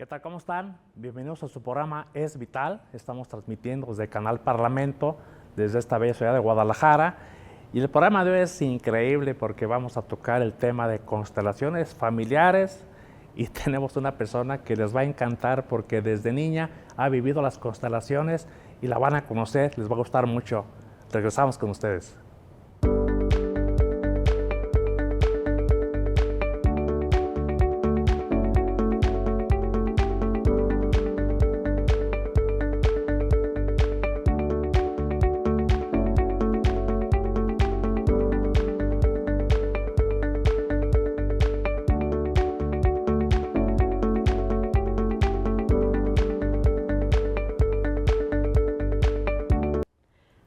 ¿Qué tal? ¿Cómo están? Bienvenidos a su programa Es Vital. Estamos transmitiendo desde Canal Parlamento, desde esta bella ciudad de Guadalajara. Y el programa de hoy es increíble porque vamos a tocar el tema de constelaciones familiares y tenemos una persona que les va a encantar porque desde niña ha vivido las constelaciones y la van a conocer, les va a gustar mucho. Regresamos con ustedes.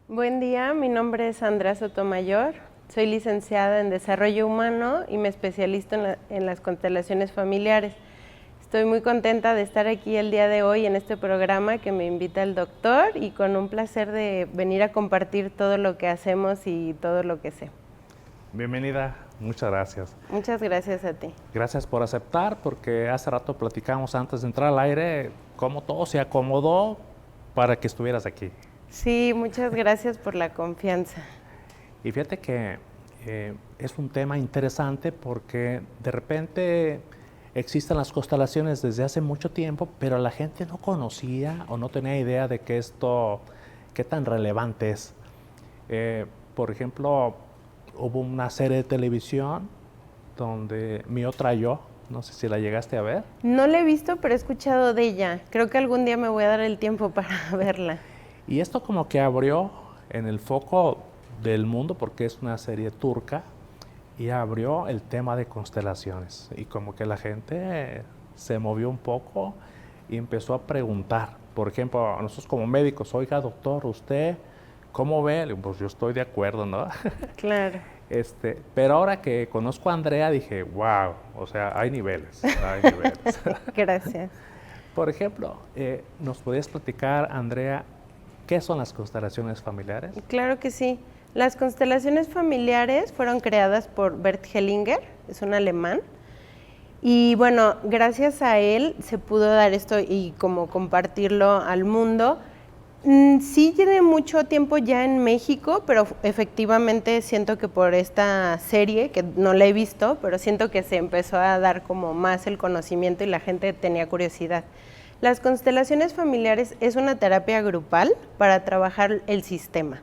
Buen día, mi nombre es Sandra Sotomayor, soy licenciada en Desarrollo Humano y me especializo en las constelaciones familiares. Estoy muy contenta de estar aquí el día de hoy en este programa que me invita el doctor y con un placer de venir a compartir todo lo que hacemos y todo lo que sé. Bienvenida, muchas gracias. Muchas gracias a ti. Gracias por aceptar, porque hace rato platicamos antes de entrar al aire cómo todo se acomodó para que estuvieras aquí. Sí, muchas gracias por la confianza. Y fíjate que es un tema interesante porque de repente existen las constelaciones desde hace mucho tiempo, pero la gente no conocía o no tenía idea de que esto, qué tan relevante es. Por ejemplo, hubo una serie de televisión donde Mi Otra Yo, no sé si la llegaste a ver. No la he visto, pero he escuchado de ella. Creo que algún día me voy a dar el tiempo para verla. Y esto como que abrió en el foco del mundo porque es una serie turca y abrió el tema de constelaciones y como que la gente se movió un poco y empezó a preguntar. Por ejemplo, nosotros como médicos, oiga doctor, ¿usted cómo ve? Le digo, pues yo estoy de acuerdo, ¿no? Claro. Pero ahora que conozco a Andrea dije, wow, o sea, hay niveles, hay niveles. Gracias. Por ejemplo, ¿nos podrías platicar, Andrea, qué son las constelaciones familiares? Claro que sí. Las constelaciones familiares fueron creadas por Bert Hellinger, es un alemán. Y bueno, gracias a él se pudo dar esto y como compartirlo al mundo. Sí tiene mucho tiempo ya en México, pero efectivamente siento que por esta serie, que no la he visto, pero siento que se empezó a dar como más el conocimiento y la gente tenía curiosidad. Las constelaciones familiares es una terapia grupal para trabajar el sistema,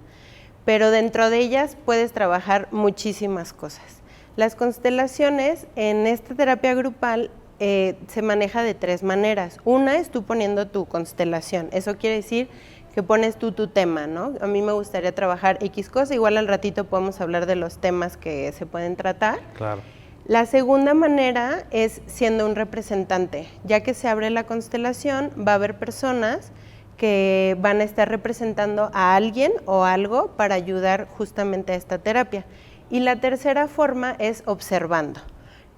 pero dentro de ellas puedes trabajar muchísimas cosas. Las constelaciones en esta terapia grupal se maneja de tres maneras. Una es tú poniendo tu constelación, eso quiere decir que pones tú tu tema, ¿no? A mí me gustaría trabajar X cosa, igual al ratito podemos hablar de los temas que se pueden tratar. Claro. La segunda manera es siendo un representante. Ya que se abre la constelación, va a haber personas que van a estar representando a alguien o algo para ayudar justamente a esta terapia. Y la tercera forma es observando.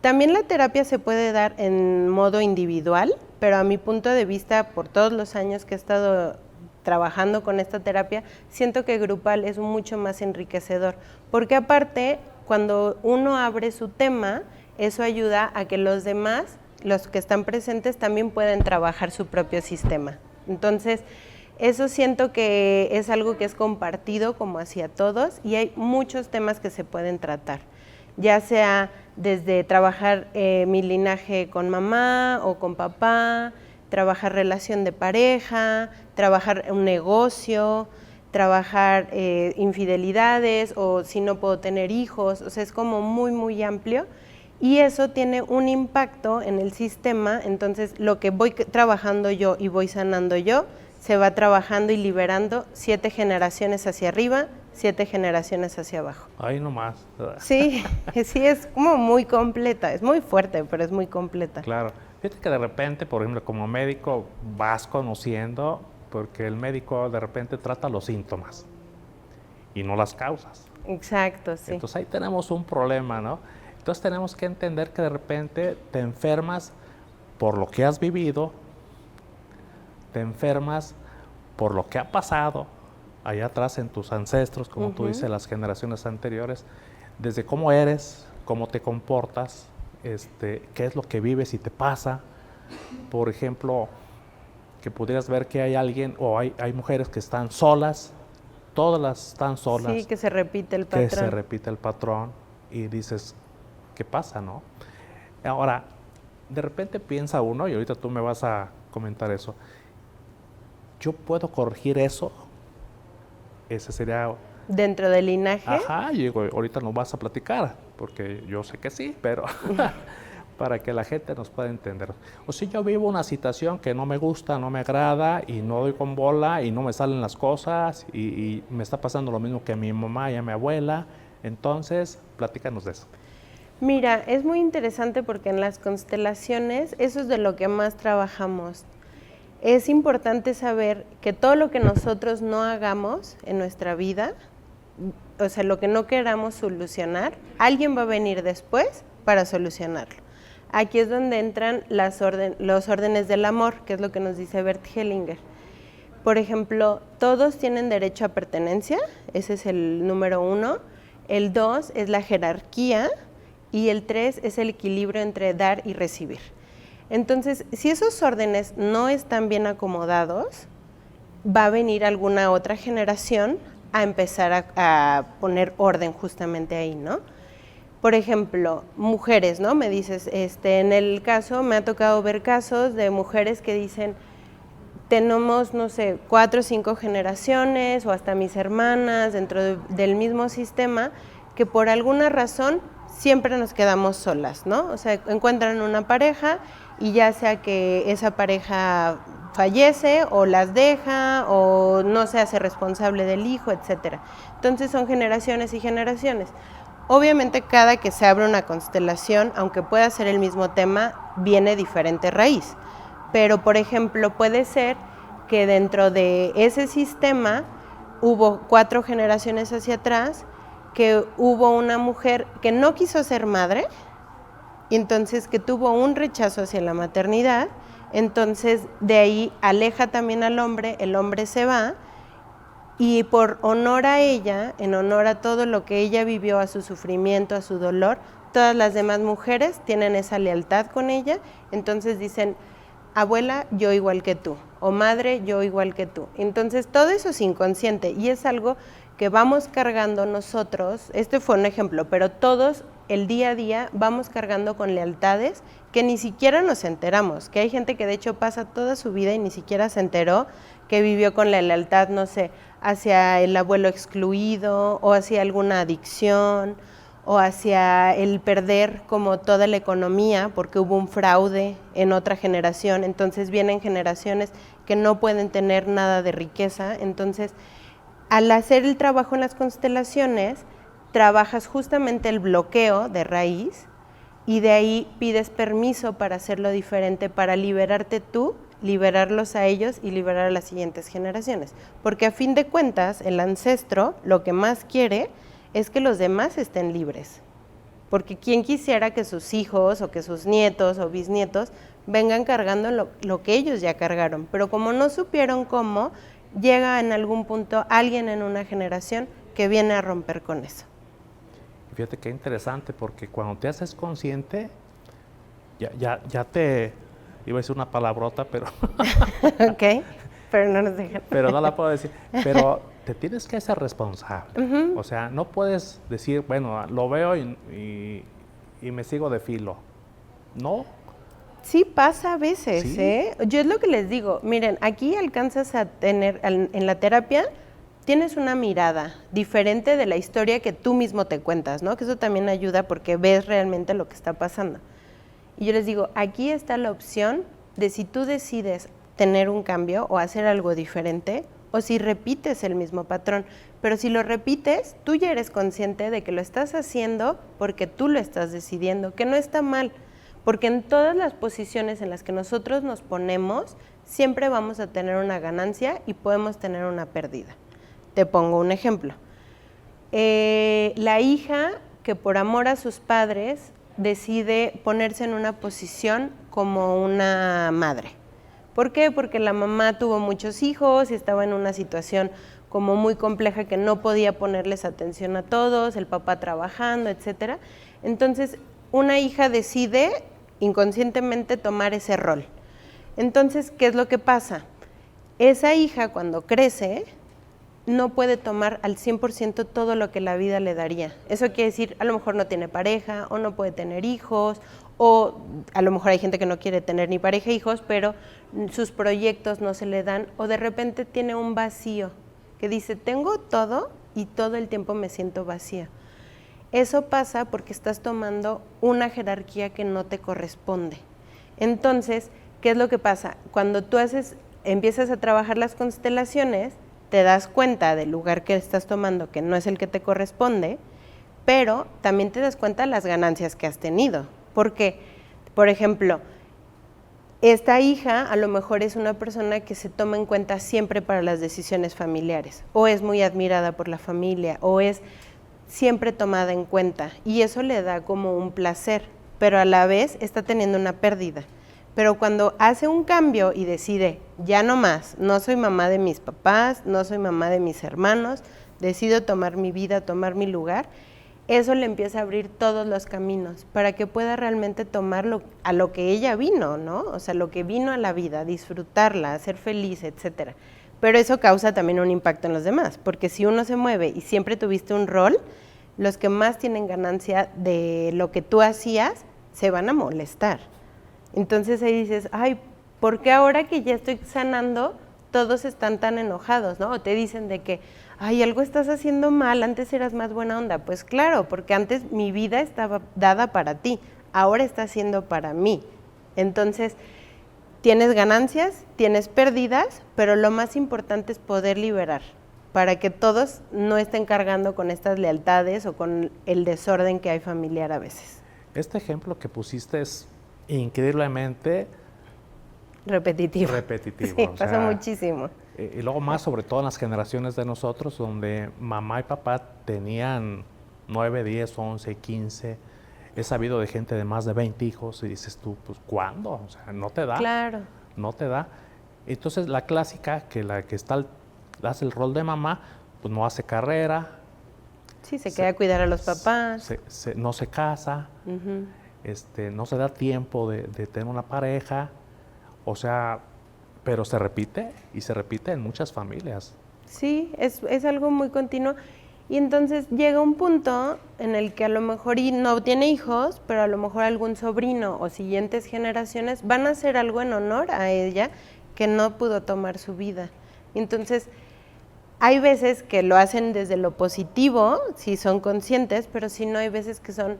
También la terapia se puede dar en modo individual, pero a mi punto de vista, por todos los años que he estado trabajando con esta terapia, siento que grupal es mucho más enriquecedor, porque aparte, cuando uno abre su tema, eso ayuda a que los demás, los que están presentes, también pueden trabajar su propio sistema. Entonces, eso siento que es algo que es compartido como hacia todos y hay muchos temas que se pueden tratar, ya sea desde trabajar mi linaje con mamá o con papá, trabajar relación de pareja, trabajar un negocio, trabajar infidelidades o si no puedo tener hijos, o sea, es como muy, muy amplio y eso tiene un impacto en el sistema, entonces lo que voy trabajando yo y voy sanando yo, se va trabajando y liberando 7 generaciones hacia arriba, 7 generaciones hacia abajo. Ahí nomás. Sí, sí, es como muy completa, es muy fuerte, pero es muy completa. Claro. Fíjate que de repente, por ejemplo, como médico vas conociendo, porque el médico de repente trata los síntomas y no las causas. Exacto, sí. Entonces ahí tenemos un problema, ¿no? Entonces tenemos que entender que de repente te enfermas por lo que has vivido, te enfermas por lo que ha pasado allá atrás en tus ancestros, como tú dices, las generaciones anteriores, desde cómo eres, cómo te comportas, qué es lo que vives y te pasa, Por ejemplo, que pudieras ver que hay alguien o hay mujeres que están solas, todas las están solas. Sí, que se repite el patrón. Que se repite el patrón y dices, ¿qué pasa, no? Ahora, de repente piensa uno, y ahorita tú me vas a comentar eso, ¿yo puedo corregir eso? Ese sería... ¿Dentro del linaje? Ajá, y digo, ahorita nos vas a platicar, porque yo sé que sí, pero para que la gente nos pueda entender. O si yo vivo una situación que no me gusta, no me agrada, y no doy con bola, y no me salen las cosas, y me está pasando lo mismo que a mi mamá y a mi abuela, entonces, platícanos de eso. Mira, es muy interesante porque en las constelaciones eso es de lo que más trabajamos. Es importante saber que todo lo que nosotros no hagamos en nuestra vida, o sea, lo que no queramos solucionar, alguien va a venir después para solucionarlo. Aquí es donde entran los órdenes del amor, que es lo que nos dice Bert Hellinger. Por ejemplo, todos tienen derecho a pertenencia, ese es el número 1. El 2 es la jerarquía y el 3 es el equilibrio entre dar y recibir. Entonces, si esos órdenes no están bien acomodados, va a venir alguna otra generación a empezar a poner orden justamente ahí, ¿no? Por ejemplo, mujeres, ¿no? Me dices, en el caso, me ha tocado ver casos de mujeres que dicen, tenemos, no sé, 4 o 5 generaciones o hasta mis hermanas dentro del mismo sistema que por alguna razón siempre nos quedamos solas, ¿no? O sea, encuentran una pareja y ya sea que esa pareja fallece o las deja o no se hace responsable del hijo, etcétera. Entonces son generaciones y generaciones. Obviamente cada que se abre una constelación, aunque pueda ser el mismo tema, viene diferente raíz. Pero, por ejemplo, puede ser que dentro de ese sistema hubo 4 generaciones hacia atrás, que hubo una mujer que no quiso ser madre, y entonces que tuvo un rechazo hacia la maternidad, entonces de ahí aleja también al hombre, el hombre se va, y por honor a ella, en honor a todo lo que ella vivió, a su sufrimiento, a su dolor, todas las demás mujeres tienen esa lealtad con ella, entonces dicen, abuela, yo igual que tú, o madre, yo igual que tú. Entonces todo eso es inconsciente y es algo que vamos cargando nosotros, este fue un ejemplo, pero todos el día a día vamos cargando con lealtades que ni siquiera nos enteramos, que hay gente que de hecho pasa toda su vida y ni siquiera se enteró que vivió con la lealtad, no sé, hacia el abuelo excluido o hacia alguna adicción o hacia el perder como toda la economía porque hubo un fraude en otra generación, entonces vienen generaciones que no pueden tener nada de riqueza, entonces al hacer el trabajo en las constelaciones, trabajas justamente el bloqueo de raíz y de ahí pides permiso para hacerlo diferente, para liberarte tú, liberarlos a ellos y liberar a las siguientes generaciones. Porque a fin de cuentas, el ancestro lo que más quiere es que los demás estén libres. Porque quién quisiera que sus hijos o que sus nietos o bisnietos vengan cargando lo que ellos ya cargaron. Pero como no supieron cómo, llega en algún punto alguien en una generación que viene a romper con eso. Fíjate qué interesante, porque cuando te haces consciente, ya te, iba a decir una palabrota, pero... Ok, pero no nos dejan. Pero no la puedo decir, pero te tienes que hacer responsable. O sea, no puedes decir, bueno, lo veo y me sigo de filo. No. Sí pasa a veces, ¿Sí? Yo es lo que les digo, miren, aquí alcanzas a tener, en la terapia, tienes una mirada diferente de la historia que tú mismo te cuentas, ¿no? Que eso también ayuda porque ves realmente lo que está pasando. Y yo les digo, aquí está la opción de si tú decides tener un cambio o hacer algo diferente, o si repites el mismo patrón. Pero si lo repites, tú ya eres consciente de que lo estás haciendo porque tú lo estás decidiendo, que no está mal. Porque en todas las posiciones en las que nosotros nos ponemos, siempre vamos a tener una ganancia y podemos tener una pérdida. Te pongo un ejemplo. La hija que por amor a sus padres decide ponerse en una posición como una madre. ¿Por qué? Porque la mamá tuvo muchos hijos y estaba en una situación como muy compleja que no podía ponerles atención a todos, el papá trabajando, etcétera. Entonces, una hija decide inconscientemente tomar ese rol. Entonces, ¿qué es lo que pasa? Esa hija cuando crece no puede tomar al 100% todo lo que la vida le daría. Eso quiere decir, a lo mejor no tiene pareja, o no puede tener hijos, o a lo mejor hay gente que no quiere tener ni pareja ni hijos, pero sus proyectos no se le dan, o de repente tiene un vacío, que dice, tengo todo y todo el tiempo me siento vacía. Eso pasa porque estás tomando una jerarquía que no te corresponde. Entonces, ¿qué es lo que pasa? Cuando tú empiezas a trabajar las constelaciones, te das cuenta del lugar que estás tomando, que no es el que te corresponde, pero también te das cuenta de las ganancias que has tenido. Porque, por ejemplo, esta hija a lo mejor es una persona que se toma en cuenta siempre para las decisiones familiares, o es muy admirada por la familia, o es siempre tomada en cuenta, y eso le da como un placer, pero a la vez está teniendo una pérdida. Pero cuando hace un cambio y decide, ya no más, no soy mamá de mis papás, no soy mamá de mis hermanos, decido tomar mi vida, tomar mi lugar, eso le empieza a abrir todos los caminos para que pueda realmente tomarlo a lo que ella vino, ¿no? O sea, lo que vino a la vida, disfrutarla, ser feliz, etcétera. Pero eso causa también un impacto en los demás, porque si uno se mueve y siempre tuviste un rol, los que más tienen ganancia de lo que tú hacías se van a molestar. Entonces ahí dices, ay, ¿por qué ahora que ya estoy sanando todos están tan enojados, ¿no? O te dicen de que, ay, algo estás haciendo mal, antes eras más buena onda. Pues claro, porque antes mi vida estaba dada para ti, ahora está siendo para mí. Entonces, tienes ganancias, tienes pérdidas, pero lo más importante es poder liberar, para que todos no estén cargando con estas lealtades o con el desorden que hay familiar a veces. Este ejemplo que pusiste es increíblemente repetitivo. Sí, o pasa sea, muchísimo. Y luego más sobre todo en las generaciones de nosotros, donde mamá y papá tenían 9, 10, 11, 15. He sabido de gente de más de 20 hijos y dices tú, pues ¿cuándo? O sea, no te da. Claro. No te da. Entonces la clásica, que la que hace el rol de mamá, pues no hace carrera. Sí, se queda a cuidar a los papás. No se casa. No se da tiempo de tener una pareja, o sea, pero se repite y se repite en muchas familias. Sí, es algo muy continuo, y entonces llega un punto en el que a lo mejor no tiene hijos, pero a lo mejor algún sobrino o siguientes generaciones van a hacer algo en honor a ella que no pudo tomar su vida. Entonces, hay veces que lo hacen desde lo positivo, si son conscientes, pero si no, hay veces que son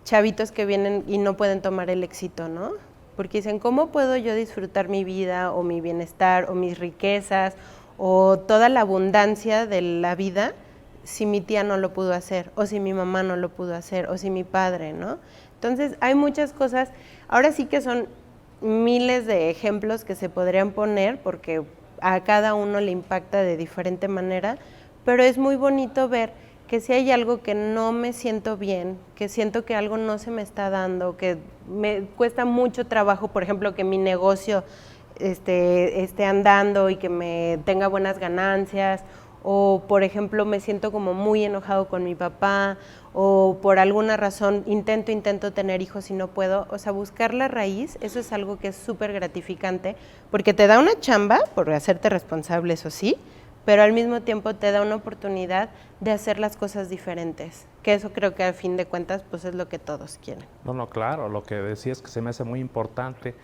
chavitos que vienen y no pueden tomar el éxito, ¿no? Porque dicen, ¿cómo puedo yo disfrutar mi vida o mi bienestar o mis riquezas o toda la abundancia de la vida si mi tía no lo pudo hacer, o si mi mamá no lo pudo hacer, o si mi padre, ¿no? Entonces hay muchas cosas, ahora sí que son miles de ejemplos que se podrían poner porque a cada uno le impacta de diferente manera, pero es muy bonito ver que si hay algo que no me siento bien, que siento que algo no se me está dando, que me cuesta mucho trabajo, por ejemplo, que mi negocio esté andando y que me tenga buenas ganancias, o por ejemplo me siento como muy enojado con mi papá, o por alguna razón intento tener hijos y no puedo, o sea, buscar la raíz, eso es algo que es súper gratificante, porque te da una chamba por hacerte responsable, eso sí, pero al mismo tiempo te da una oportunidad de hacer las cosas diferentes, que eso creo que al fin de cuentas pues es lo que todos quieren. No, claro, lo que decías que se me hace muy importante,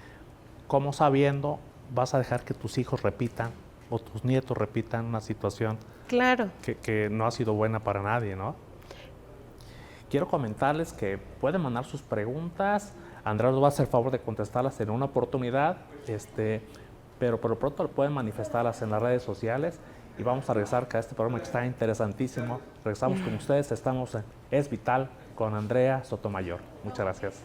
cómo sabiendo vas a dejar que tus hijos repitan o tus nietos repitan una situación claro. que no ha sido buena para nadie, ¿no? Quiero comentarles que pueden mandar sus preguntas, Andrea nos va a hacer el favor de contestarlas en una oportunidad, pero por lo pronto pueden manifestarlas en las redes sociales. Y vamos a regresar a este programa que está interesantísimo. Regresamos con ustedes, estamos en Es Vital con Andrea Sotomayor. Muchas gracias.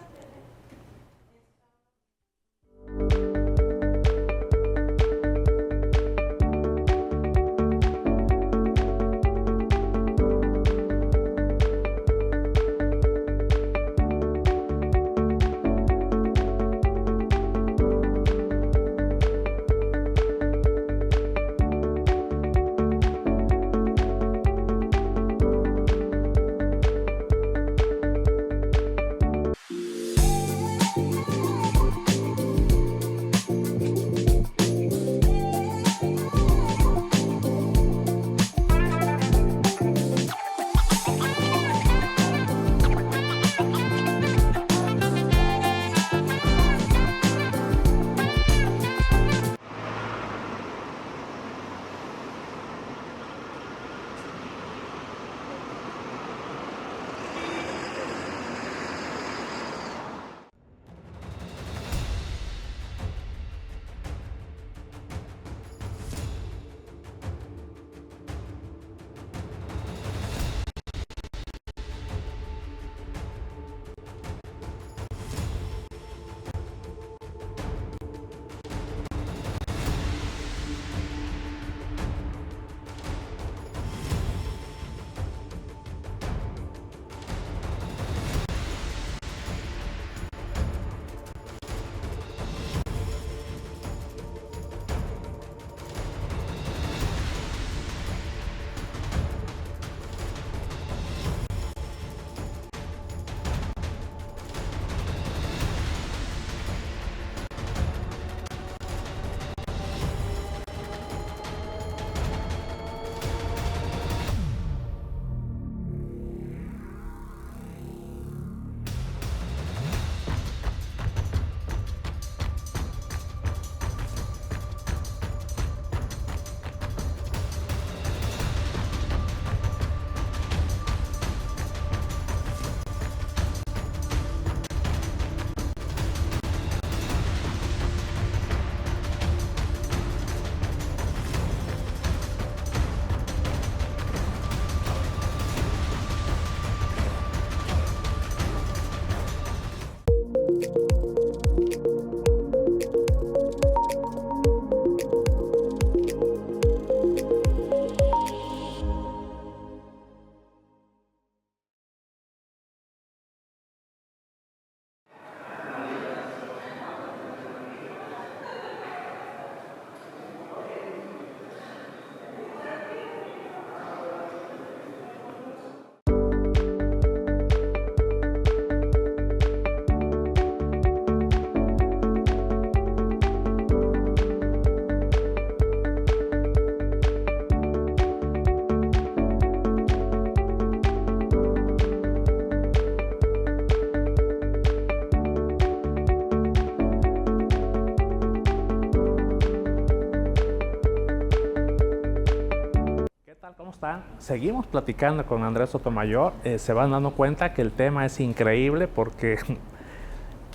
están? Seguimos platicando con Andrés Sotomayor. Se van dando cuenta que el tema es increíble porque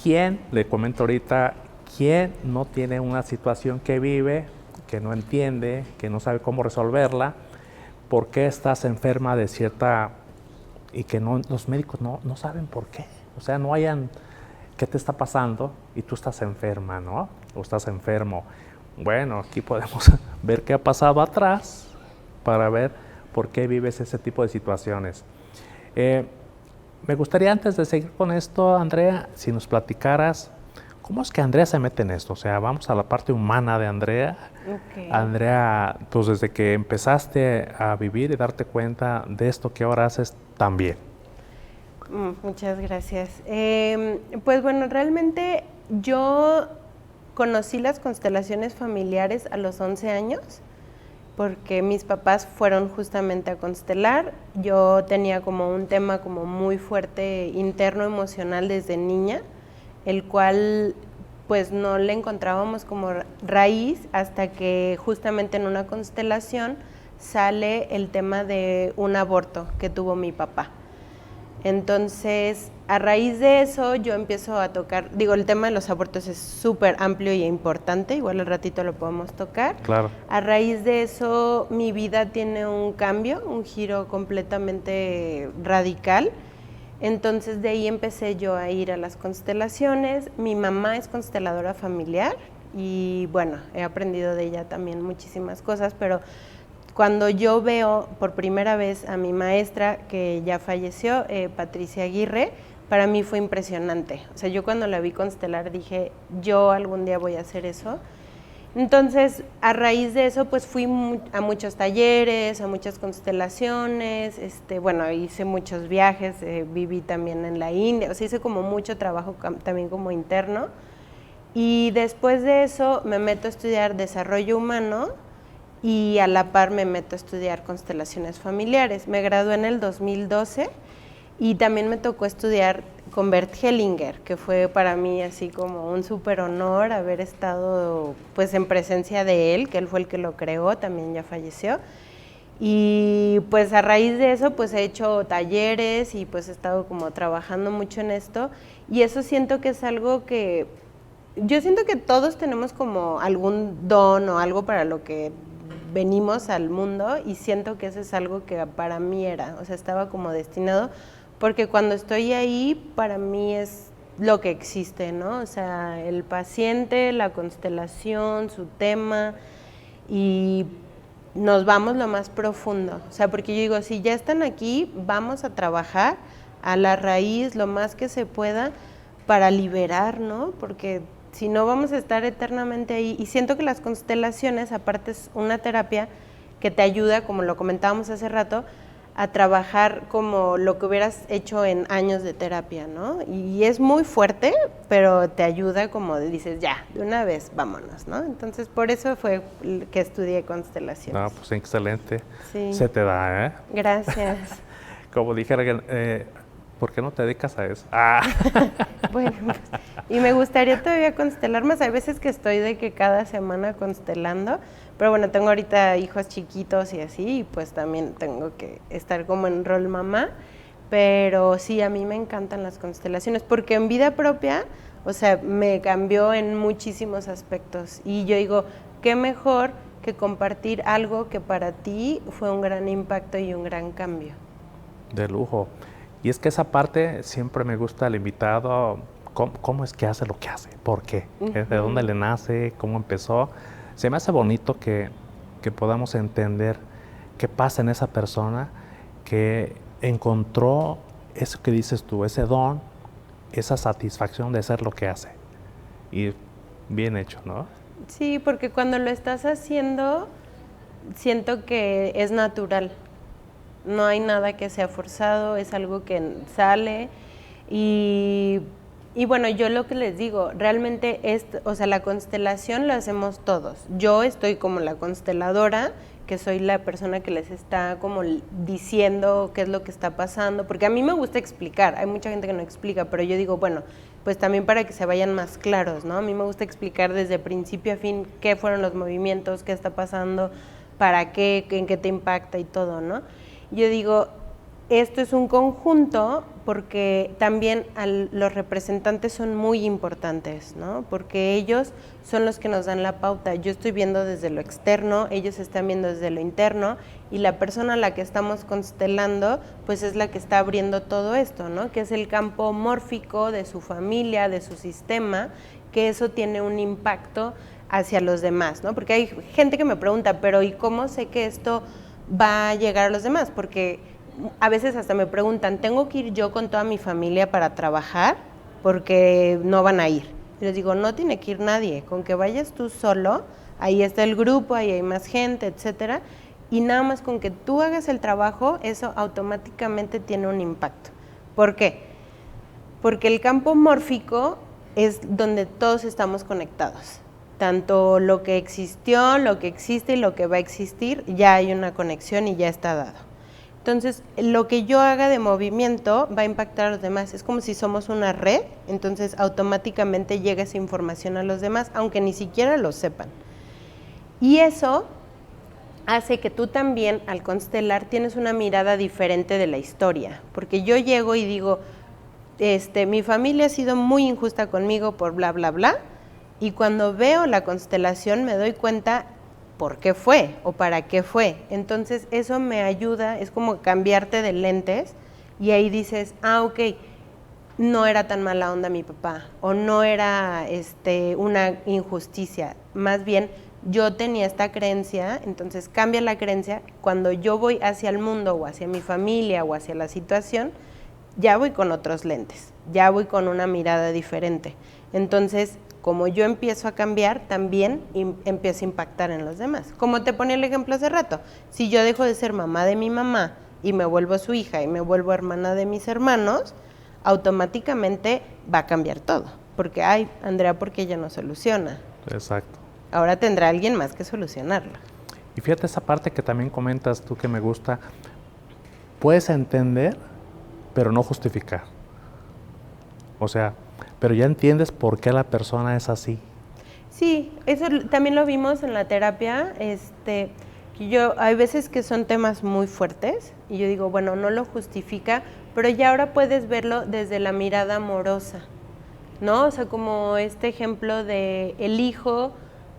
¿quién, le comento ahorita, quién no tiene una situación que vive, que no entiende, que no sabe cómo resolverla? ¿Por qué estás enferma de cierta... y que no, los médicos no saben por qué? O sea, no hayan... ¿Qué te está pasando? Y tú estás enferma, ¿no? O estás enfermo. Bueno, aquí podemos ver qué ha pasado atrás para ver por qué vives ese tipo de situaciones. Me gustaría, antes de seguir con esto, Andrea, si nos platicaras, ¿cómo es que Andrea se mete en esto? O sea, vamos a la parte humana de Andrea. Okay. Andrea, pues desde que empezaste a vivir y darte cuenta de esto que ahora haces también. Muchas gracias. Pues bueno, realmente yo conocí las constelaciones familiares a los 11 años, porque mis papás fueron justamente a constelar. Yo tenía como un tema como muy fuerte interno emocional desde niña, el cual pues no le encontrábamos como raíz hasta que justamente en una constelación sale el tema de un aborto que tuvo mi papá. Entonces, a raíz de eso, yo empiezo a tocar, el tema de los abortos es súper amplio y importante, igual al ratito lo podemos tocar. Claro. A raíz de eso, mi vida tiene un cambio, un giro completamente radical. Entonces, de ahí empecé yo a ir a las constelaciones. Mi mamá es consteladora familiar y, bueno, he aprendido de ella también muchísimas cosas, pero... Cuando yo veo por primera vez a mi maestra, que ya falleció, Patricia Aguirre, para mí fue impresionante. O sea, yo cuando la vi constelar dije, yo algún día voy a hacer eso. Entonces, a raíz de eso, pues fui a muchos talleres, a muchas constelaciones, bueno, hice muchos viajes, viví también en la India, o sea, hice como mucho trabajo también como interno. Y después de eso me meto a estudiar desarrollo humano, y a la par me meto a estudiar constelaciones familiares. Me gradué en el 2012 y también me tocó estudiar con Bert Hellinger, que fue para mí así como un súper honor haber estado pues en presencia de él, que él fue el que lo creó, también ya falleció. Y pues a raíz de eso pues he hecho talleres y pues he estado como trabajando mucho en esto, y eso siento que es algo que... Yo siento que todos tenemos como algún don o algo para lo que venimos al mundo, y siento que eso es algo que para mí era, o sea, estaba como destinado, porque cuando estoy ahí, para mí es lo que existe, ¿no? O sea, el paciente, la constelación, su tema, y nos vamos lo más profundo, o sea, porque yo digo, si ya están aquí, vamos a trabajar a la raíz lo más que se pueda para liberar, ¿no? Porque si no vamos a estar eternamente ahí, y siento que las constelaciones, aparte es una terapia que te ayuda, como lo comentábamos hace rato, a trabajar como lo que hubieras hecho en años de terapia, ¿no? Y es muy fuerte, pero te ayuda, como dices, ya, de una vez, vámonos, ¿no? Entonces, por eso fue que estudié constelaciones. No, pues excelente. Sí. Se te da, ¿eh? Gracias. Como dijera, ¿por qué no te dedicas a eso? Bueno, pues, y me gustaría todavía constelar más. Hay veces que estoy de que cada semana constelando, pero bueno, tengo ahorita hijos chiquitos y así, y pues también tengo que estar como en rol mamá, pero sí, a mí me encantan las constelaciones, porque en vida propia, o sea, me cambió en muchísimos aspectos, y yo digo, qué mejor que compartir algo que para ti fue un gran impacto y un gran cambio. De lujo. Y es que esa parte siempre me gusta al invitado, cómo es que hace lo que hace, por qué, de dónde le nace, cómo empezó. Se me hace bonito que podamos entender qué pasa en esa persona que encontró eso que dices tú, ese don, esa satisfacción de hacer lo que hace. Y bien hecho, ¿no? Sí, porque cuando lo estás haciendo, siento que es natural. No hay nada que sea forzado, es algo que sale. Y bueno, yo lo que les digo, realmente o sea, la constelación la hacemos todos. Yo estoy como la consteladora, que soy la persona que les está como diciendo qué es lo que está pasando, porque a mí me gusta explicar, hay mucha gente que no explica, pero yo digo, bueno, pues también para que se vayan más claros, ¿no? A mí me gusta explicar desde principio a fin qué fueron los movimientos, qué está pasando, para qué, en qué te impacta y todo, ¿no? Yo digo, esto es un conjunto porque también los representantes son muy importantes, ¿no? Porque ellos son los que nos dan la pauta. Yo estoy viendo desde lo externo, ellos están viendo desde lo interno y la persona a la que estamos constelando pues es la que está abriendo todo esto, ¿no? Que es el campo mórfico de su familia, de su sistema, que eso tiene un impacto hacia los demás, ¿no? Porque hay gente que me pregunta, pero ¿y cómo sé que esto va a llegar a los demás? Porque a veces hasta me preguntan, ¿tengo que ir yo con toda mi familia para trabajar? Porque no van a ir. Y les digo, no tiene que ir nadie, con que vayas tú solo, ahí está el grupo, ahí hay más gente, etcétera, y nada más con que tú hagas el trabajo, eso automáticamente tiene un impacto. ¿Por qué? Porque el campo mórfico es donde todos estamos conectados. Tanto lo que existió, lo que existe y lo que va a existir, ya hay una conexión y ya está dado. Entonces, lo que yo haga de movimiento va a impactar a los demás. Es como si somos una red, entonces automáticamente llega esa información a los demás, aunque ni siquiera lo sepan. Y eso hace que tú también, al constelar, tienes una mirada diferente de la historia. Porque yo llego y digo, mi familia ha sido muy injusta conmigo por bla, bla, bla, y cuando veo la constelación me doy cuenta por qué fue o para qué fue. Entonces eso me ayuda, es como cambiarte de lentes y ahí dices, ok, no era tan mala onda mi papá o no era una injusticia, más bien yo tenía esta creencia, entonces cambia la creencia, cuando yo voy hacia el mundo o hacia mi familia o hacia la situación, ya voy con otros lentes, ya voy con una mirada diferente. Entonces, como yo empiezo a cambiar, también empiezo a impactar en los demás. Como te ponía el ejemplo hace rato, si yo dejo de ser mamá de mi mamá y me vuelvo su hija y me vuelvo hermana de mis hermanos, automáticamente va a cambiar todo. Porque, ay, Andrea, porque ella no soluciona. Exacto. Ahora tendrá alguien más que solucionarlo. Y fíjate esa parte que también comentas tú que me gusta. Puedes entender, pero no justificar. O sea, pero ya entiendes por qué la persona es así. Sí, eso también lo vimos en la terapia. Hay veces que son temas muy fuertes y yo digo, bueno, no lo justifica, pero ya ahora puedes verlo desde la mirada amorosa, ¿no? O sea, como este ejemplo de el hijo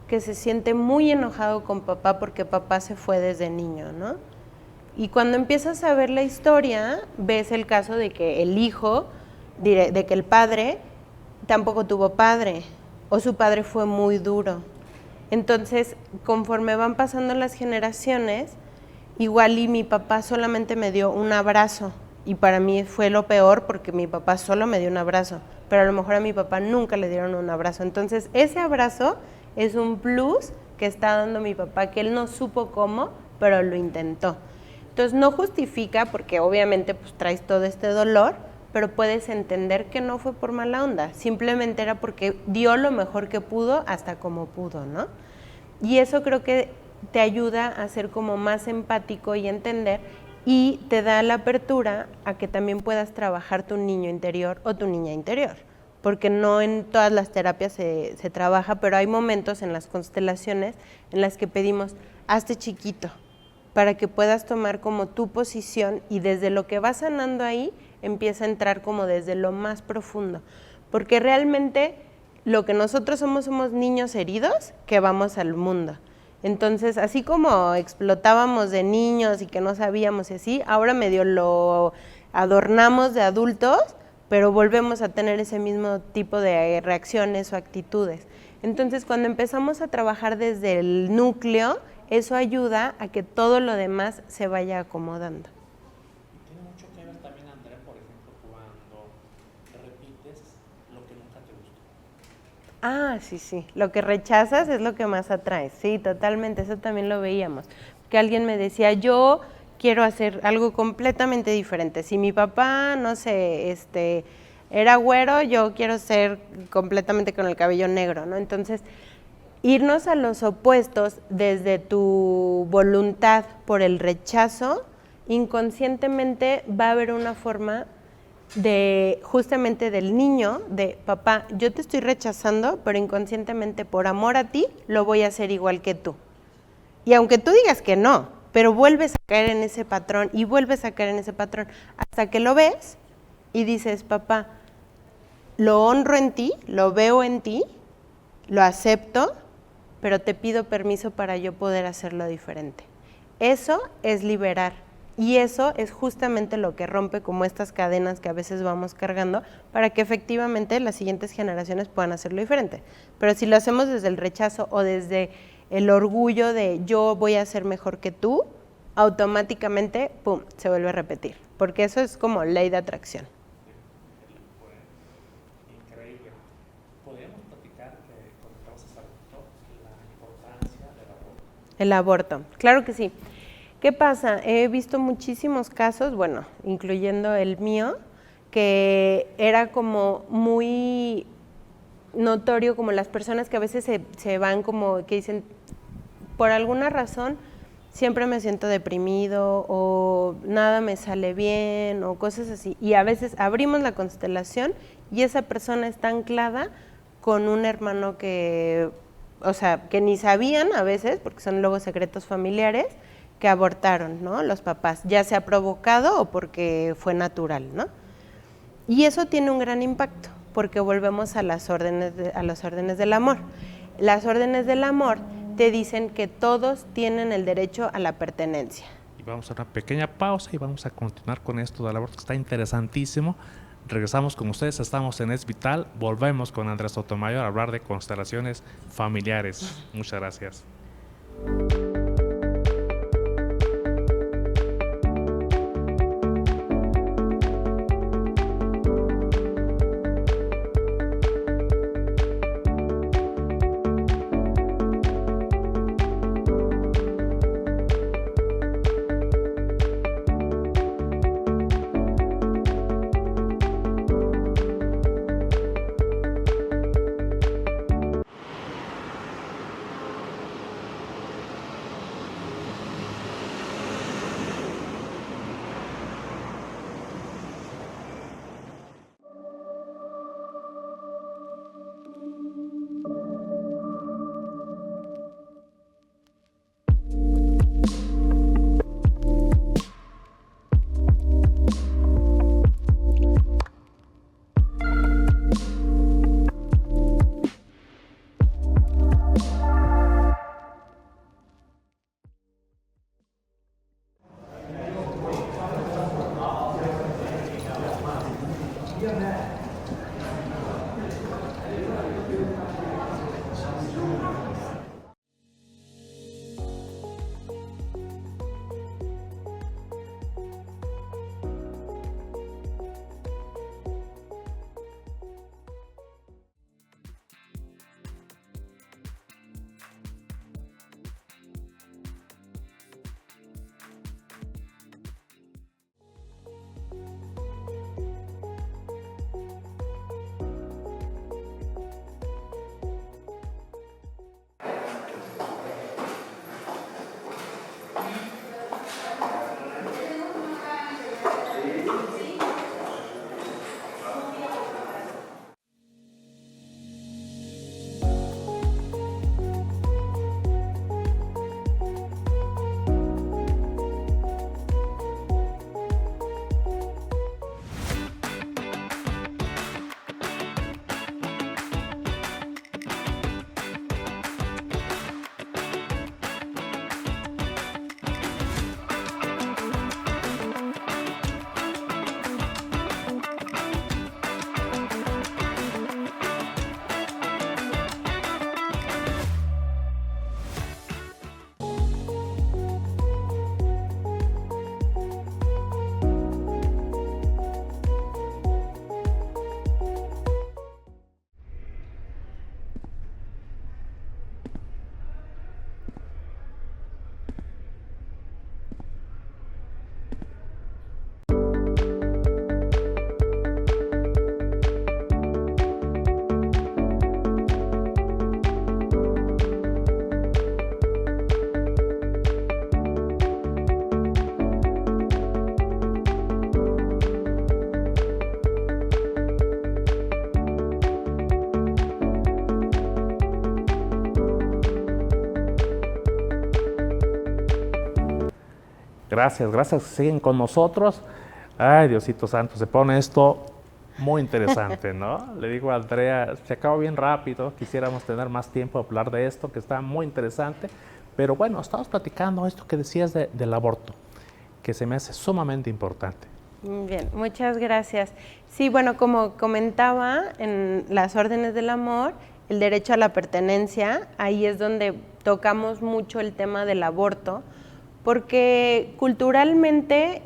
que se siente muy enojado con papá porque papá se fue desde niño, ¿no? Y cuando empiezas a ver la historia, ves el caso de que el hijo, de que el padre tampoco tuvo padre, o su padre fue muy duro. Entonces, conforme van pasando las generaciones, igual y mi papá solamente me dio un abrazo, y para mí fue lo peor porque mi papá solo me dio un abrazo, pero a lo mejor a mi papá nunca le dieron un abrazo. Entonces, ese abrazo es un plus que está dando mi papá, que él no supo cómo, pero lo intentó. Entonces, no justifica, porque obviamente pues traes todo este dolor, pero puedes entender que no fue por mala onda, simplemente era porque dio lo mejor que pudo hasta como pudo, ¿no? Y eso creo que te ayuda a ser como más empático y entender, y te da la apertura a que también puedas trabajar tu niño interior o tu niña interior, porque no en todas las terapias se trabaja, pero hay momentos en las constelaciones en las que pedimos, hazte chiquito, para que puedas tomar como tu posición y desde lo que vas sanando ahí, empieza a entrar como desde lo más profundo, porque realmente lo que nosotros somos niños heridos que vamos al mundo. Entonces, así como explotábamos de niños y que no sabíamos y así, ahora medio lo adornamos de adultos, pero volvemos a tener ese mismo tipo de reacciones o actitudes. Entonces, cuando empezamos a trabajar desde el núcleo, eso ayuda a que todo lo demás se vaya acomodando. Tiene mucho que ver también, Andrea, por ejemplo, cuando repites lo que nunca te gustó. Ah, sí. Lo que rechazas es lo que más atraes. Sí, totalmente. Eso también lo veíamos. Que alguien me decía, yo quiero hacer algo completamente diferente. Si mi papá, no sé, era güero, yo quiero ser completamente con el cabello negro, ¿no? Entonces, irnos a los opuestos desde tu voluntad por el rechazo, inconscientemente va a haber una forma de, justamente del niño, de papá, yo te estoy rechazando, pero inconscientemente por amor a ti, lo voy a hacer igual que tú. Y aunque tú digas que no, pero vuelves a caer en ese patrón y vuelves a caer en ese patrón hasta que lo ves y dices, papá, lo honro en ti, lo veo en ti, lo acepto, pero te pido permiso para yo poder hacerlo diferente. Eso es liberar y eso es justamente lo que rompe como estas cadenas que a veces vamos cargando para que efectivamente las siguientes generaciones puedan hacerlo diferente. Pero si lo hacemos desde el rechazo o desde el orgullo de yo voy a ser mejor que tú, automáticamente, pum, se vuelve a repetir, porque eso es como ley de atracción. Increíble. ¿Podríamos platicar con el sacerdote la importancia del aborto? El aborto, claro que sí. ¿Qué pasa? He visto muchísimos casos, bueno, incluyendo el mío, que era como muy notorio, como las personas que a veces se van como que dicen, por alguna razón siempre me siento deprimido o nada me sale bien o cosas así. Y a veces abrimos la constelación y esa persona está anclada con un hermano que, o sea, que ni sabían a veces, porque son luego secretos familiares, que abortaron, ¿no? Los papás, ya sea provocado o porque fue natural, ¿no? Y eso tiene un gran impacto, porque volvemos a las órdenes del amor. Las órdenes del amor te dicen que todos tienen el derecho a la pertenencia. Y vamos a una pequeña pausa y vamos a continuar con esto del aborto, que está interesantísimo. Regresamos con ustedes, estamos en Es Vital, volvemos con Andrés Sotomayor a hablar de constelaciones familiares. Muchas gracias. Gracias, gracias que siguen con nosotros. Ay, Diosito Santo, se pone esto muy interesante, ¿no? Le digo a Andrea, se acabó bien rápido, quisiéramos tener más tiempo de hablar de esto, que está muy interesante. Pero bueno, estamos platicando esto que decías del aborto, que se me hace sumamente importante. Bien, muchas gracias. Sí, bueno, como comentaba en las órdenes del amor, el derecho a la pertenencia, ahí es donde tocamos mucho el tema del aborto, porque culturalmente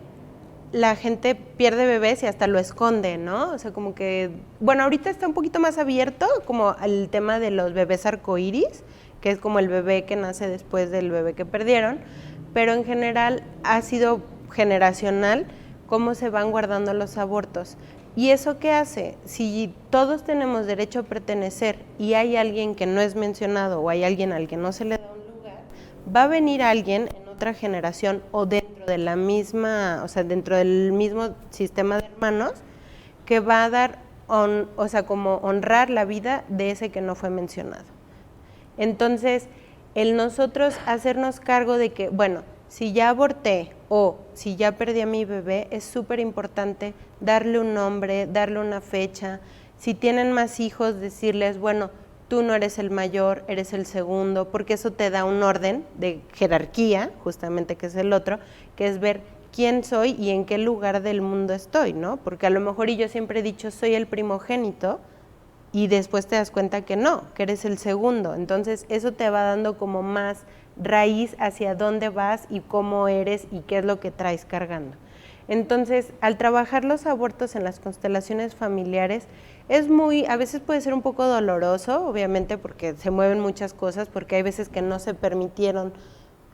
la gente pierde bebés y hasta lo esconde, ¿no? O sea, como que, bueno, ahorita está un poquito más abierto, como el tema de los bebés arcoíris, que es como el bebé que nace después del bebé que perdieron, pero en general ha sido generacional cómo se van guardando los abortos. ¿Y eso qué hace? Si todos tenemos derecho a pertenecer y hay alguien que no es mencionado o hay alguien al que no se le da un lugar, va a venir alguien en otra generación o dentro de la misma, o sea, dentro del mismo sistema de hermanos, que va a dar, o sea, como honrar la vida de ese que no fue mencionado. Entonces, el nosotros hacernos cargo de que, bueno, si ya aborté o si ya perdí a mi bebé, es súper importante darle un nombre, darle una fecha. Si tienen más hijos, decirles, bueno, tú no eres el mayor, eres el segundo, porque eso te da un orden de jerarquía, justamente que es el otro, que es ver quién soy y en qué lugar del mundo estoy, ¿no? Porque a lo mejor, y yo siempre he dicho, soy el primogénito, y después te das cuenta que no, que eres el segundo. Entonces eso te va dando como más raíz hacia dónde vas y cómo eres y qué es lo que traes cargando. Entonces, al trabajar los abortos en las constelaciones familiares, a veces puede ser un poco doloroso, obviamente porque se mueven muchas cosas, porque hay veces que no se permitieron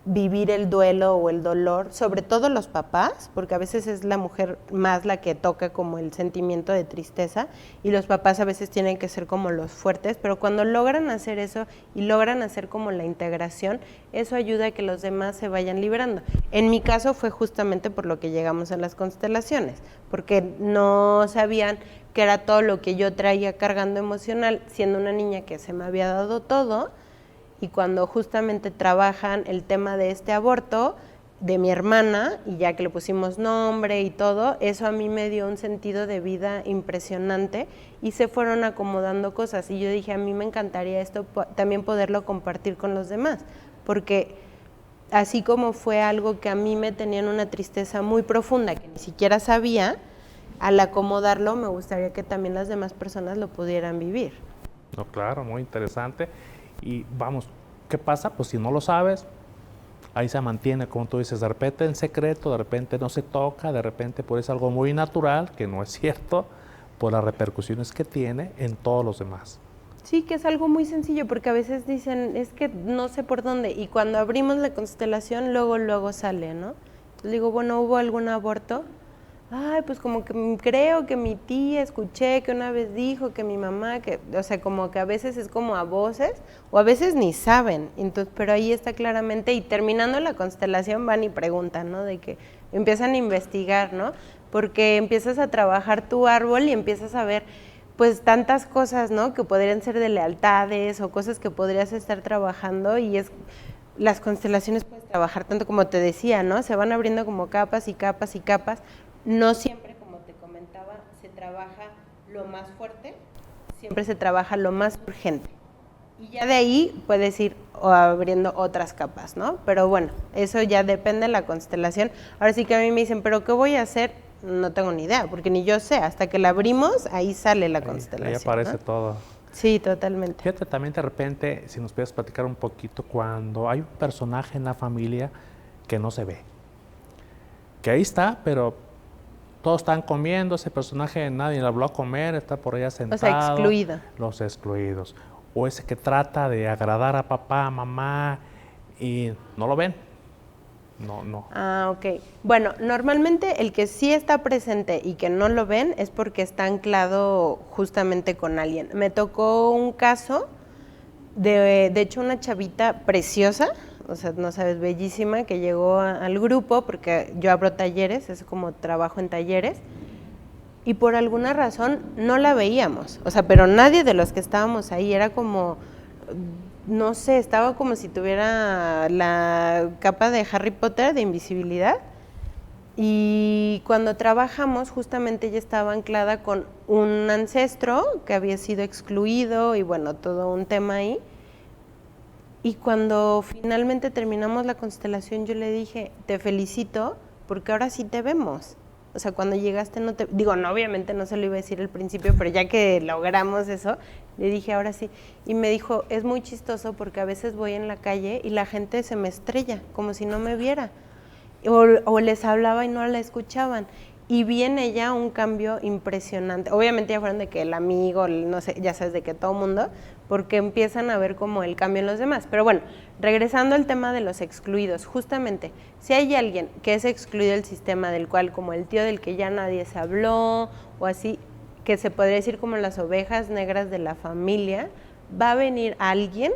vivir el duelo o el dolor, sobre todo los papás, porque a veces es la mujer más la que toca como el sentimiento de tristeza y los papás a veces tienen que ser como los fuertes, pero cuando logran hacer eso y logran hacer como la integración, eso ayuda a que los demás se vayan librando. En mi caso fue justamente por lo que llegamos a las constelaciones, porque no sabían que era todo lo que yo traía cargando emocional, siendo una niña que se me había dado todo. Y cuando justamente trabajan el tema de este aborto de mi hermana, y ya que le pusimos nombre y todo, eso a mí me dio un sentido de vida impresionante y se fueron acomodando cosas. Y yo dije, a mí me encantaría esto también poderlo compartir con los demás, porque así como fue algo que a mí me tenía en una tristeza muy profunda, que ni siquiera sabía, al acomodarlo me gustaría que también las demás personas lo pudieran vivir. No, claro, muy interesante. Y vamos, ¿qué pasa? Pues si no lo sabes, ahí se mantiene, como tú dices, de repente en secreto, de repente no se toca, de repente pues es algo muy natural, que no es cierto, por las repercusiones que tiene en todos los demás. Sí, que es algo muy sencillo, porque a veces dicen, es que no sé por dónde, y cuando abrimos la constelación, luego sale, ¿no? Entonces digo, bueno, ¿hubo algún aborto? Ay, pues como que creo que mi tía escuché que una vez dijo que mi mamá, que, o sea, como que a veces es como a voces, o a veces ni saben, entonces, pero ahí está claramente, y terminando la constelación van y preguntan, ¿no? De que empiezan a investigar, ¿no? Porque empiezas a trabajar tu árbol y empiezas a ver, pues, tantas cosas, ¿no? Que podrían ser de lealtades o cosas que podrías estar trabajando, y las constelaciones puedes trabajar tanto como te decía, ¿no? Se van abriendo como capas y capas y capas. No siempre, como te comentaba, se trabaja lo más fuerte, siempre se trabaja lo más urgente. Y ya de ahí puedes ir abriendo otras capas, ¿no? Pero bueno, eso ya depende de la constelación. Ahora sí que a mí me dicen, ¿pero qué voy a hacer? No tengo ni idea, porque ni yo sé. Hasta que la abrimos, ahí sale la constelación. Ahí aparece, ¿no? Todo. Sí, totalmente. Fíjate, también de repente, si nos puedes platicar un poquito, cuando hay un personaje en la familia que no se ve, que ahí está, pero todos están comiendo, ese personaje nadie le habló a comer, está por allá sentado. O sea, excluido. Los excluidos. O ese que trata de agradar a papá, mamá y no lo ven. No. Ah, ok. Bueno, normalmente el que sí está presente y que no lo ven es porque está anclado justamente con alguien. Me tocó un caso de hecho, una chavita preciosa, o sea, no sabes, bellísima, que llegó al grupo, porque yo abro talleres, es como trabajo en talleres, y por alguna razón no la veíamos, o sea, pero nadie de los que estábamos ahí, era como, no sé, estaba como si tuviera la capa de Harry Potter de invisibilidad, Y cuando trabajamos, justamente ella estaba anclada con un ancestro que había sido excluido y bueno, todo un tema ahí. Y cuando finalmente terminamos la constelación, yo le dije, te felicito porque ahora sí te vemos. O sea, cuando llegaste no te... Digo, no, obviamente no se lo iba a decir al principio, pero ya que logramos eso, le dije, ahora sí. Y me dijo, es muy chistoso porque a veces voy en la calle y la gente se me estrella, como si no me viera. O les hablaba y no la escuchaban. Y vi en ella un cambio impresionante. Obviamente ya fueron de que el amigo, no sé, ya sabes, de que todo mundo, porque empiezan a ver como el cambio en los demás. Pero bueno, regresando al tema de los excluidos, justamente, si hay alguien que es excluido del sistema, del cual, como el tío del que ya nadie se habló, o así, que se podría decir como las ovejas negras de la familia, va a venir alguien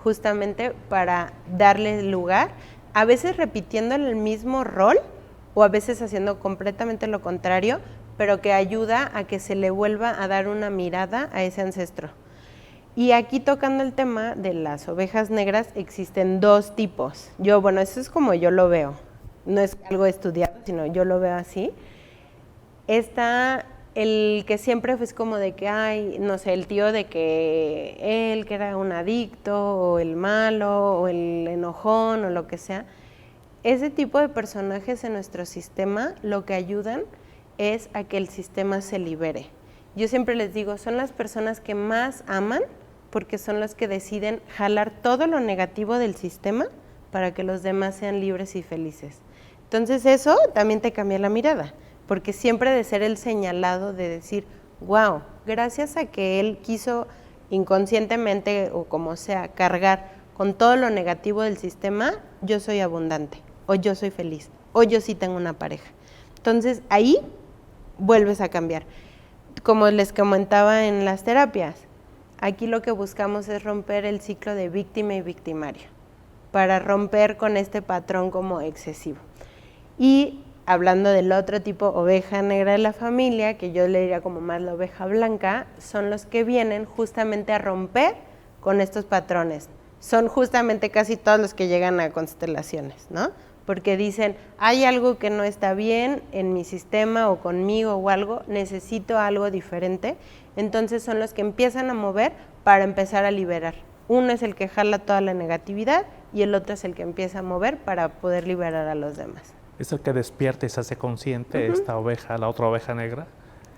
justamente para darle lugar, a veces repitiendo el mismo rol, o a veces haciendo completamente lo contrario, pero que ayuda a que se le vuelva a dar una mirada a ese ancestro. Y aquí tocando el tema de las ovejas negras, existen dos tipos. Bueno, eso es como yo lo veo, no es algo estudiado, sino yo lo veo así. Está el que siempre fue como de que, ay, no sé, el tío de que él que era un adicto, o el malo, o el enojón, o lo que sea. Ese tipo de personajes en nuestro sistema lo que ayudan es a que el sistema se libere. Yo siempre les digo, son las personas que más aman porque son los que deciden jalar todo lo negativo del sistema para que los demás sean libres y felices. Entonces eso también te cambia la mirada, porque siempre de ser el señalado de decir, wow, gracias a que él quiso inconscientemente o como sea cargar con todo lo negativo del sistema, yo soy abundante. O yo soy feliz, o yo sí tengo una pareja. Entonces, ahí vuelves a cambiar. Como les comentaba en las terapias, aquí lo que buscamos es romper el ciclo de víctima y victimario, para romper con este patrón como excesivo. Y hablando del otro tipo, oveja negra de la familia, que yo le diría como más la oveja blanca, son los que vienen justamente a romper con estos patrones. Son justamente casi todos los que llegan a constelaciones, ¿no? Porque dicen, hay algo que no está bien en mi sistema o conmigo o algo, necesito algo diferente. Entonces son los que empiezan a mover para empezar a liberar. Uno es el que jala toda la negatividad y el otro es el que empieza a mover para poder liberar a los demás. ¿Es el que despierta y se hace consciente esta oveja, la otra oveja negra?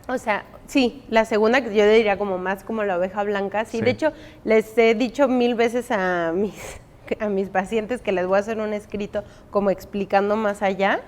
O sea, sí, la segunda que yo diría como más como la oveja blanca. Sí, de hecho, les he dicho 1000 veces a mis pacientes que les voy a hacer un escrito como explicando más allá,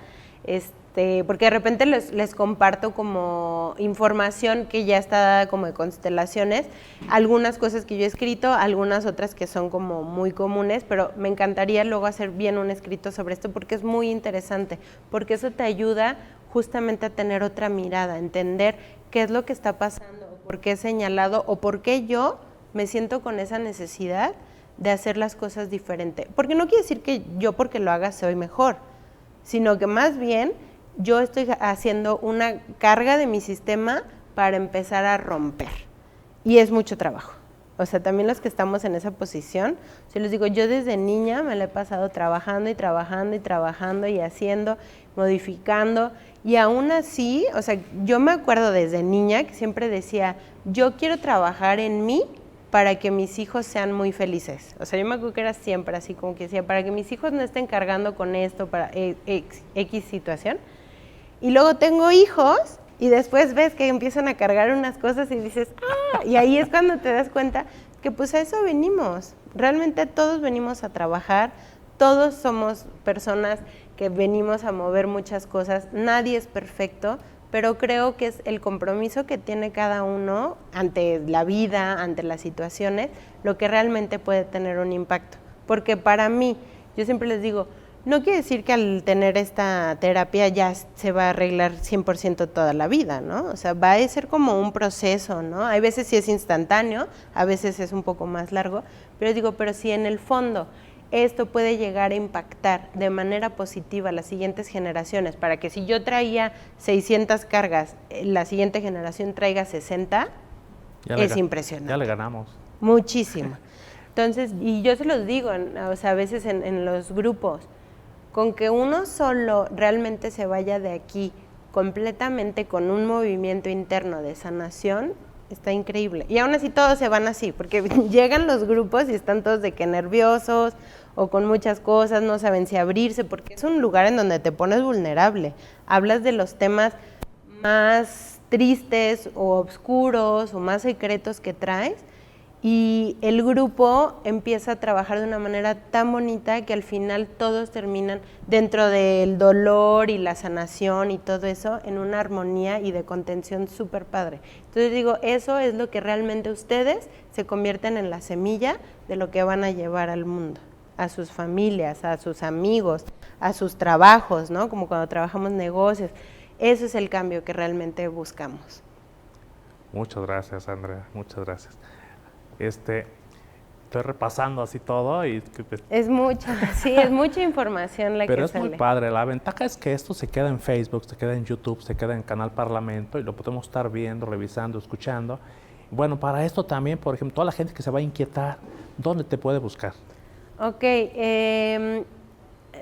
porque de repente les comparto como información que ya está dada como de constelaciones, algunas cosas que yo he escrito, algunas otras que son como muy comunes, pero me encantaría luego hacer bien un escrito sobre esto porque es muy interesante, porque eso te ayuda justamente a tener otra mirada, a entender qué es lo que está pasando, por qué he señalado o por qué yo me siento con esa necesidad de hacer las cosas diferente. Porque no quiere decir que yo porque lo haga soy mejor, sino que más bien yo estoy haciendo una carga de mi sistema para empezar a romper. Y es mucho trabajo. O sea, también los que estamos en esa posición, yo les digo, yo desde niña me la he pasado trabajando y trabajando y trabajando y haciendo, modificando, y aún así, o sea, yo me acuerdo desde niña que siempre decía, yo quiero trabajar en mí para que mis hijos sean muy felices. O sea, yo me acuerdo que era siempre así, como que decía, para que mis hijos no estén cargando con esto para X situación. Y luego tengo hijos y después ves que empiezan a cargar unas cosas y dices, ¡ah! Y ahí es cuando te das cuenta que pues a eso venimos. Realmente todos venimos a trabajar, todos somos personas que venimos a mover muchas cosas, nadie es perfecto, pero creo que es el compromiso que tiene cada uno ante la vida, ante las situaciones, lo que realmente puede tener un impacto. Porque para mí, yo siempre les digo, no quiere decir que al tener esta terapia ya se va a arreglar 100% toda la vida, ¿no? O sea, va a ser como un proceso, ¿no? Hay veces sí es instantáneo, a veces es un poco más largo, pero digo, pero si en el fondo esto puede llegar a impactar de manera positiva a las siguientes generaciones, para que si yo traía 600 cargas, la siguiente generación traiga 60, es impresionante. Ya le ganamos. Muchísimo. Entonces, y yo se los digo, o sea, a veces en los grupos, con que uno solo realmente se vaya de aquí completamente con un movimiento interno de sanación, está increíble. Y aún así todos se van así, porque llegan los grupos y están todos de que nerviosos o con muchas cosas, no saben si abrirse, porque es un lugar en donde te pones vulnerable. Hablas de los temas más tristes o oscuros o más secretos que traes, y el grupo empieza a trabajar de una manera tan bonita que al final todos terminan dentro del dolor y la sanación y todo eso en una armonía y de contención súper padre. Entonces digo, eso es lo que realmente ustedes se convierten en la semilla de lo que van a llevar al mundo, a sus familias, a sus amigos, a sus trabajos, ¿no? Como cuando trabajamos negocios. Eso es el cambio que realmente buscamos. Muchas gracias, Andrea, muchas gracias. Estoy repasando así todo y... Es mucha, sí, es mucha información la que sale. Pero es muy padre. La ventaja es que esto se queda en Facebook, se queda en YouTube, se queda en Canal Parlamento y lo podemos estar viendo, revisando, escuchando. Bueno, para esto también, por ejemplo, toda la gente que se va a inquietar, ¿dónde te puede buscar? Ok,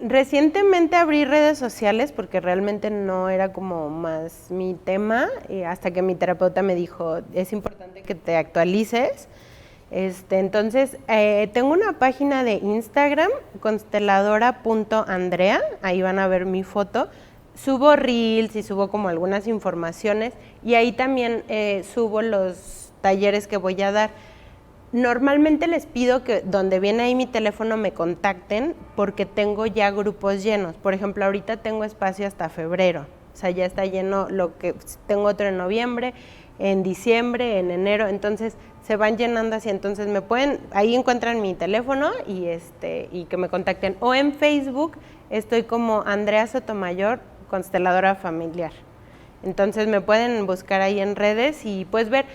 recientemente abrí redes sociales porque realmente no era como más mi tema, hasta que mi terapeuta me dijo, es importante que te actualices. Entonces, tengo una página de Instagram, consteladora.andrea, ahí van a ver mi foto. Subo reels y subo como algunas informaciones, y ahí también subo los talleres que voy a dar. Normalmente les pido que donde viene ahí mi teléfono me contacten, porque tengo ya grupos llenos. Por ejemplo, ahorita tengo espacio hasta febrero, o sea, ya está lleno, tengo otro en noviembre, en diciembre, en enero, entonces se van llenando así. Entonces ahí encuentran mi teléfono y que me contacten. O en Facebook estoy como Andrea Sotomayor, consteladora familiar. Entonces me pueden buscar ahí en redes y pues ver.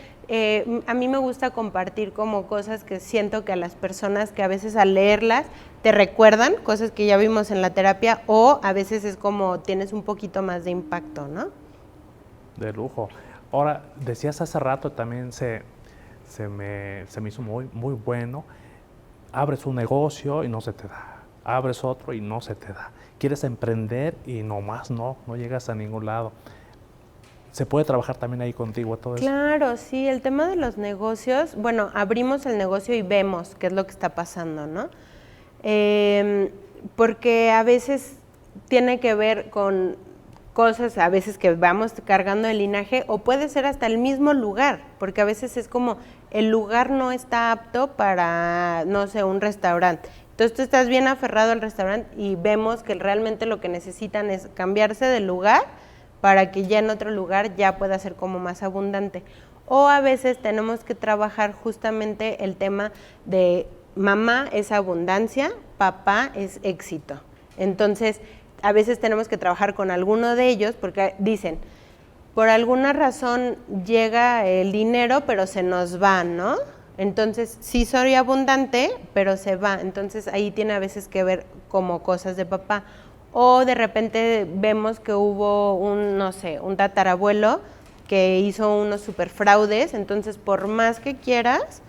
A mí me gusta compartir como cosas que siento que a las personas, que a veces al leerlas te recuerdan cosas que ya vimos en la terapia, o a veces es como tienes un poquito más de impacto, ¿no? De lujo. Ahora, decías hace rato, también se me hizo muy, muy bueno, abres un negocio y no se te da, abres otro y no se te da, quieres emprender y nomás no llegas a ningún lado. ¿Se puede trabajar también ahí contigo todo eso? Claro, sí, el tema de los negocios, bueno, abrimos el negocio y vemos qué es lo que está pasando, ¿no? Porque a veces tiene que ver con cosas, a veces que vamos cargando el linaje, o puede ser hasta el mismo lugar, porque a veces es como el lugar no está apto para, no sé, un restaurante. Entonces tú estás bien aferrado al restaurante y vemos que realmente lo que necesitan es cambiarse de lugar para que ya en otro lugar ya pueda ser como más abundante. O a veces tenemos que trabajar justamente el tema de mamá es abundancia, papá es éxito. Entonces, a veces tenemos que trabajar con alguno de ellos porque dicen, por alguna razón llega el dinero, pero se nos va, ¿no? Entonces, sí soy abundante, pero se va. Entonces, ahí tiene a veces que ver como cosas de papá. O de repente vemos que hubo un tatarabuelo que hizo unos super fraudes, entonces por más que quieras,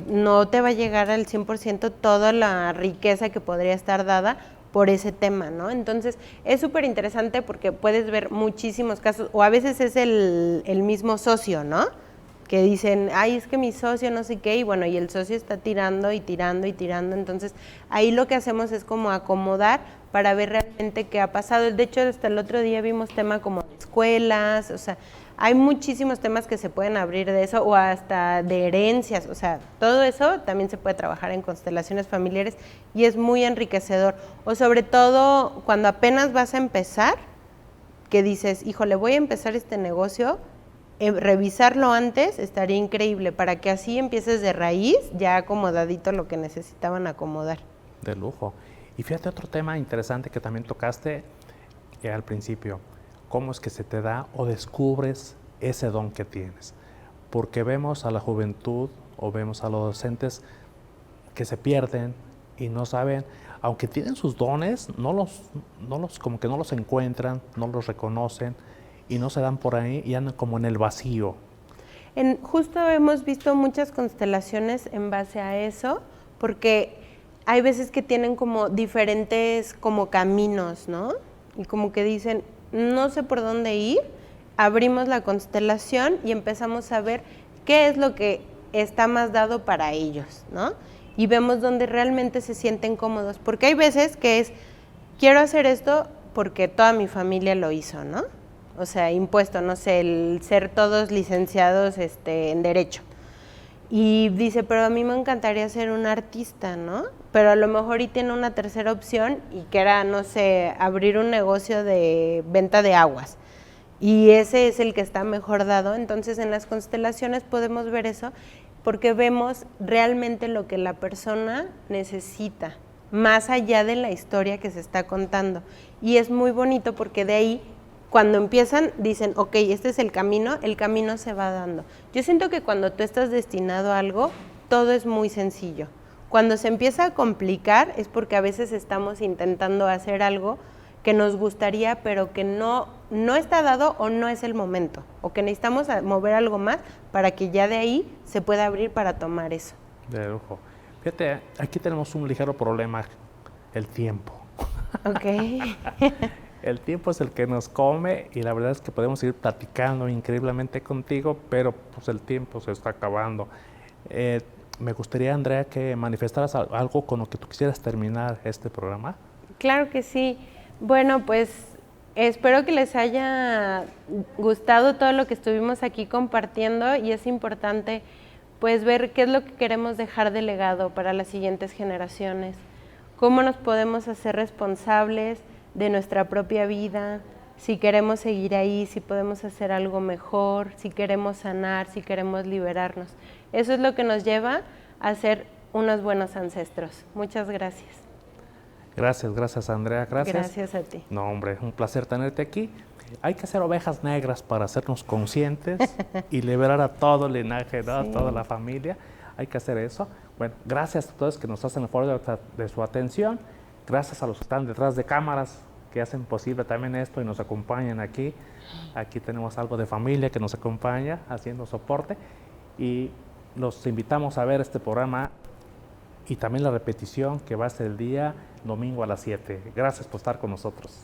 no te va a llegar al 100% toda la riqueza que podría estar dada por ese tema, ¿no? Entonces es súper interesante porque puedes ver muchísimos casos, o a veces es el mismo socio, ¿no? Que dicen, ay, es que mi socio no sé qué, y bueno, y el socio está tirando y tirando y tirando. Entonces ahí lo que hacemos es como acomodar para ver realmente qué ha pasado. De hecho, hasta el otro día vimos tema como de escuelas, o sea, hay muchísimos temas que se pueden abrir de eso, o hasta de herencias, o sea, todo eso también se puede trabajar en constelaciones familiares y es muy enriquecedor. O sobre todo cuando apenas vas a empezar, que dices, híjole, voy a empezar este negocio, revisarlo antes estaría increíble para que así empieces de raíz ya acomodadito lo que necesitaban acomodar. De lujo. Y fíjate otro tema interesante que también tocaste al principio, cómo es que se te da o descubres ese don que tienes, porque vemos a la juventud o vemos a los adolescentes que se pierden y no saben, aunque tienen sus dones, como que no los encuentran, no los reconocen y no se dan por ahí y andan como en el vacío. Justo hemos visto muchas constelaciones en base a eso, porque hay veces que tienen como diferentes como caminos, ¿no? Y como que dicen, no sé por dónde ir, abrimos la constelación y empezamos a ver qué es lo que está más dado para ellos, ¿no? Y vemos dónde realmente se sienten cómodos, porque hay veces que es, quiero hacer esto porque toda mi familia lo hizo, ¿no? O sea, impuesto, no sé, el ser todos licenciados en Derecho. Y dice, pero a mí me encantaría ser un artista, ¿no? Pero a lo mejor y tiene una tercera opción y que era, no sé, abrir un negocio de venta de aguas. Y ese es el que está mejor dado. Entonces en las constelaciones podemos ver eso porque vemos realmente lo que la persona necesita, más allá de la historia que se está contando. Y es muy bonito porque de ahí, cuando empiezan, dicen, ok, este es el camino se va dando. Yo siento que cuando tú estás destinado a algo, todo es muy sencillo. Cuando se empieza a complicar es porque a veces estamos intentando hacer algo que nos gustaría, pero que no está dado o no es el momento, o que necesitamos mover algo más para que ya de ahí se pueda abrir para tomar eso. De lujo. Fíjate, aquí tenemos un ligero problema, el tiempo. Ok. El tiempo es el que nos come y la verdad es que podemos seguir platicando increíblemente contigo, pero pues el tiempo se está acabando. Me gustaría, Andrea, que manifestaras algo con lo que tú quisieras terminar este programa. Claro que sí. Bueno, pues espero que les haya gustado todo lo que estuvimos aquí compartiendo y es importante pues ver qué es lo que queremos dejar de legado para las siguientes generaciones, cómo nos podemos hacer responsables de nuestra propia vida, si queremos seguir ahí, si podemos hacer algo mejor, si queremos sanar, si queremos liberarnos. Eso es lo que nos lleva a ser unos buenos ancestros. Muchas gracias. Gracias Andrea, gracias. Gracias a ti. No, hombre, un placer tenerte aquí. Hay que ser ovejas negras para hacernos conscientes y liberar a todo el linaje, ¿no? Sí. A toda la familia. Hay que hacer eso. Bueno, gracias a todos que nos hacen el favor de su atención. Gracias a los que están detrás de cámaras que hacen posible también esto y nos acompañan aquí. Aquí tenemos algo de familia que nos acompaña haciendo soporte y los invitamos a ver este programa y también la repetición que va a ser el día domingo a las 7. Gracias por estar con nosotros.